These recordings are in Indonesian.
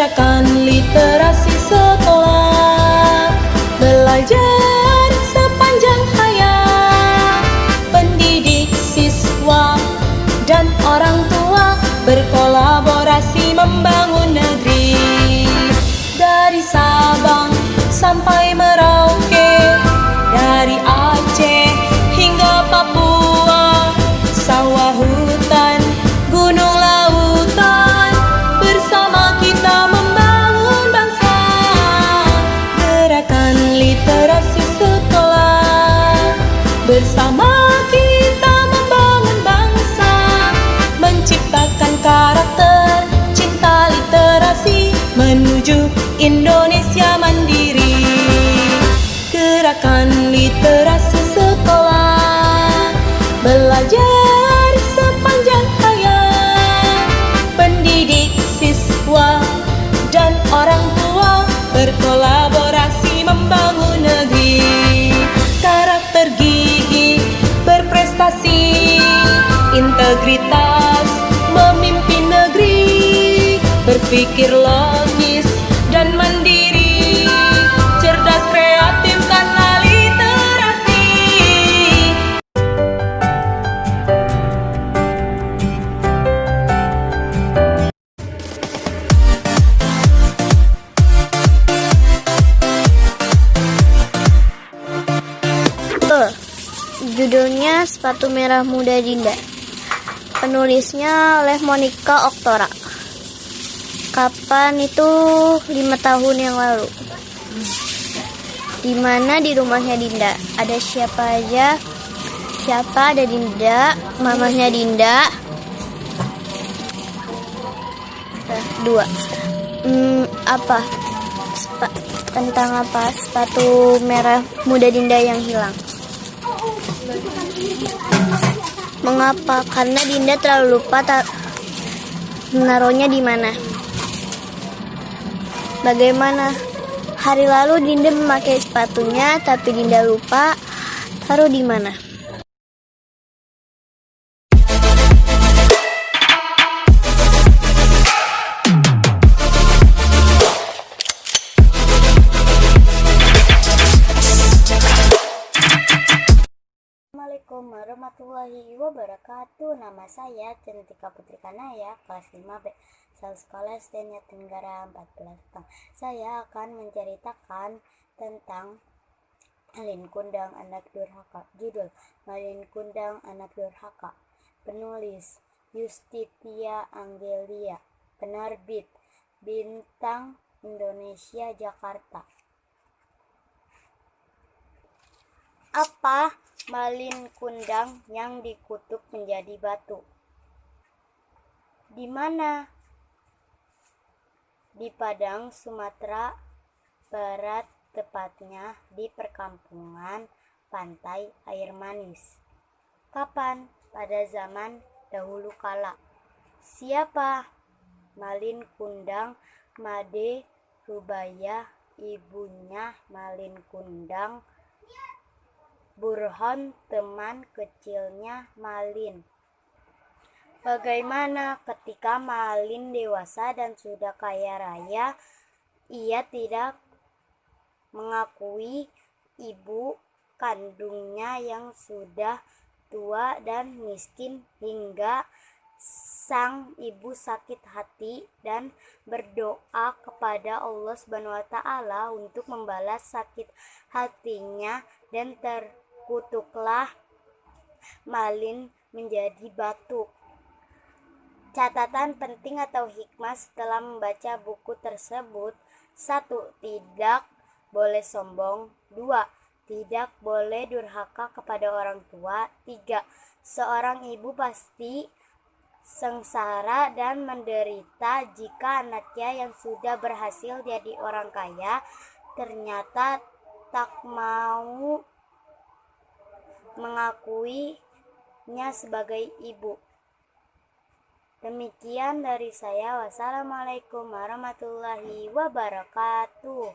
Gerakan literasi sekolah, belajar sepanjang hayat, pendidik, siswa, dan orang tua berkolaborasi membangun negeri. Dari Sabang sampai Merauke, dari Aceh hingga Papua, sawah hutan, gunung lautan, bersama kita membangun bangsa. Gerakan literasi sekolah, bersama kita membangun bangsa, menciptakan karakter cinta literasi menuju Indonesia mandiri. Gerakan literasi sekolah, belajar sepanjang hayat, pendidik, siswa, dan orang tua berkolaborasi membangun negeri. Karakter gigih berprestasi, integritas memimpin negeri, berpikir logis dan mandiri, cerdas kreatif karena literasi. Judulnya Sepatu Merah Muda Dinda. Penulisnya oleh Monica Oktora. Kapan itu? 5 tahun yang lalu. Di mana? Di rumahnya Dinda. Ada siapa aja? Siapa? Ada Dinda, mamahnya Dinda. 2. Apa? Tentang apa? Sepatu merah muda Dinda yang hilang. Mengapa? Karena Dinda terlalu lupa menaruhnya di mana. Bagaimana? Hari lalu Dinda memakai sepatunya, tapi Dinda lupa taruh di mana. Assalamualaikum warahmatullahi wabarakatuh. Nama saya Cantika Putri Kanaya, kelas 5B, sekolah SDN Jatinegara 14 tahun. Saya akan menceritakan tentang Malin Kundang Anak Durhaka. Judul: Malin Kundang Anak Durhaka. Penulis: Yustitia Anggelia. Penerbit: Bintang Indonesia, Jakarta. Apa Malin Kundang yang dikutuk menjadi batu? Di mana? Di Padang, Sumatera Barat, tepatnya di perkampungan pantai air manis. Kapan? Pada zaman dahulu kala. Siapa? Malin Kundang Made Rubayah, ibunya Malin Kundang Burhan, teman kecilnya Malin. Bagaimana ketika Malin dewasa dan sudah kaya raya, ia tidak mengakui ibu kandungnya yang sudah tua dan miskin, hingga sang ibu sakit hati dan berdoa kepada Allah SWT untuk membalas sakit hatinya, dan terkutuklah Malin menjadi batu. Catatan penting atau hikmah setelah membaca buku tersebut: 1. Tidak boleh sombong. 2. Tidak boleh durhaka kepada orang tua. 3. Seorang ibu pasti sengsara dan menderita jika anaknya yang sudah berhasil jadi orang kaya ternyata tak mau mengakuinya sebagai ibu. Demikian dari saya. Wassalamualaikum warahmatullahi wabarakatuh.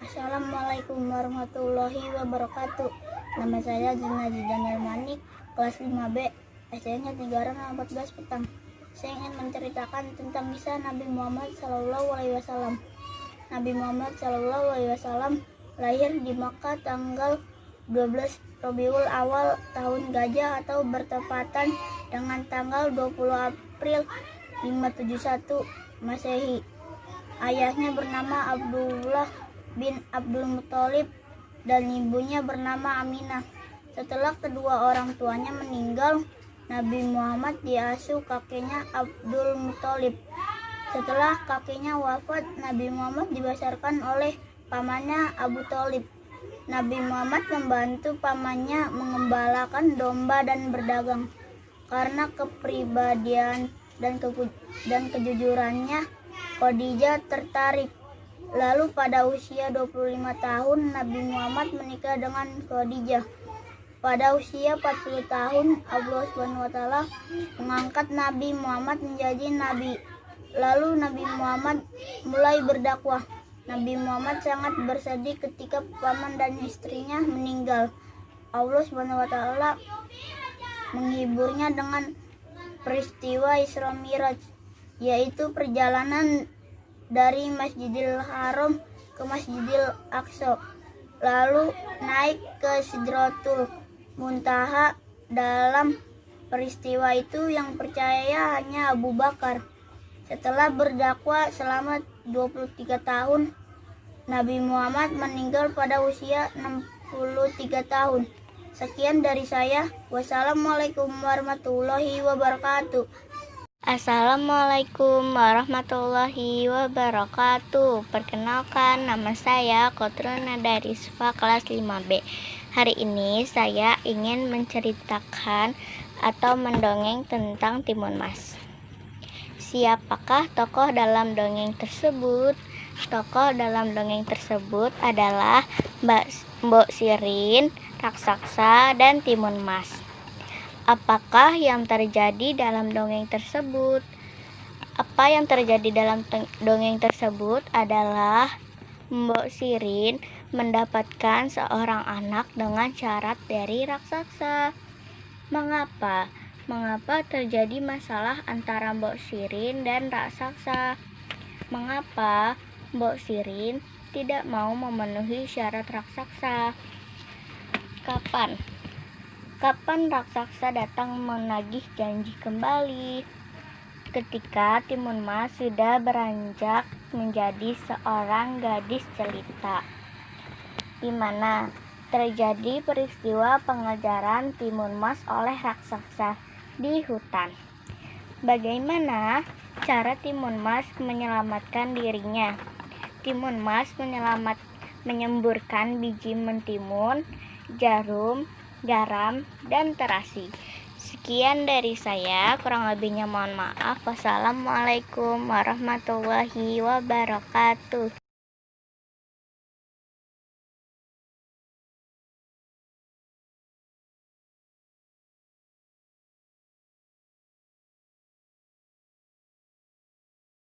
Assalamualaikum warahmatullahi wabarakatuh. Nama saya Junaidi Daniel Manik, kelas 5B, STN-nya 3/14 petang. Saya ingin menceritakan tentang kisah Nabi Muhammad SAW. Nabi Muhammad SAW lahir di Makkah tanggal 12 Rabiul Awal tahun Gajah atau bertepatan dengan tanggal 20 April 571 Masehi. Ayahnya bernama Abdullah bin Abdul Muthalib dan ibunya bernama Aminah. Setelah kedua orang tuanya meninggal, Nabi Muhammad diasuh kakeknya Abdul Muthalib. Setelah kakeknya wafat, Nabi Muhammad dibesarkan oleh pamannya Abu Thalib. Nabi Muhammad membantu pamannya mengembalakan domba dan berdagang. Karena kepribadian dan kejujurannya, Khadijah tertarik. Lalu pada usia 25 tahun, Nabi Muhammad menikah dengan Khadijah. Pada usia 40 tahun, Allah SWT mengangkat Nabi Muhammad menjadi nabi. Lalu Nabi Muhammad mulai berdakwah. Nabi Muhammad sangat bersedih ketika paman dan istrinya meninggal. Allah SWT menghiburnya dengan peristiwa Isra Miraj, yaitu perjalanan dari Masjidil Haram ke Masjidil Aqsa, lalu naik ke Sidratul Muntaha. Dalam peristiwa itu yang percaya hanya Abu Bakar. Setelah berdakwah selama 23 tahun, Nabi Muhammad meninggal pada usia 63 tahun. Sekian dari saya. Wassalamualaikum warahmatullahi wabarakatuh. Assalamualaikum warahmatullahi wabarakatuh. Perkenalkan, nama saya Kotruna dari Sfa kelas 5B. Hari ini saya ingin menceritakan atau mendongeng tentang Timun Mas. Siapakah tokoh dalam dongeng tersebut? Tokoh dalam dongeng tersebut adalah Mbok Sirin, raksasa, dan Timun Mas. Apakah yang terjadi dalam dongeng tersebut? Apa yang terjadi dalam dongeng tersebut adalah Mbok Sirin mendapatkan seorang anak dengan syarat dari raksasa. Mengapa terjadi masalah antara Mbok Sirin dan raksasa? Mengapa Mbok Sirin tidak mau memenuhi syarat raksasa? Kapan raksasa datang menagih janji kembali? Ketika Timun Mas sudah beranjak menjadi seorang gadis jelita, di mana terjadi peristiwa pengejaran Timun Mas oleh raksasa di hutan. Bagaimana cara Timun Mas menyelamatkan dirinya? Timun Mas menyemburkan biji mentimun, jarum, garam, dan terasi. Sekian dari saya, kurang lebihnya mohon maaf. Wassalamualaikum warahmatullahi wabarakatuh.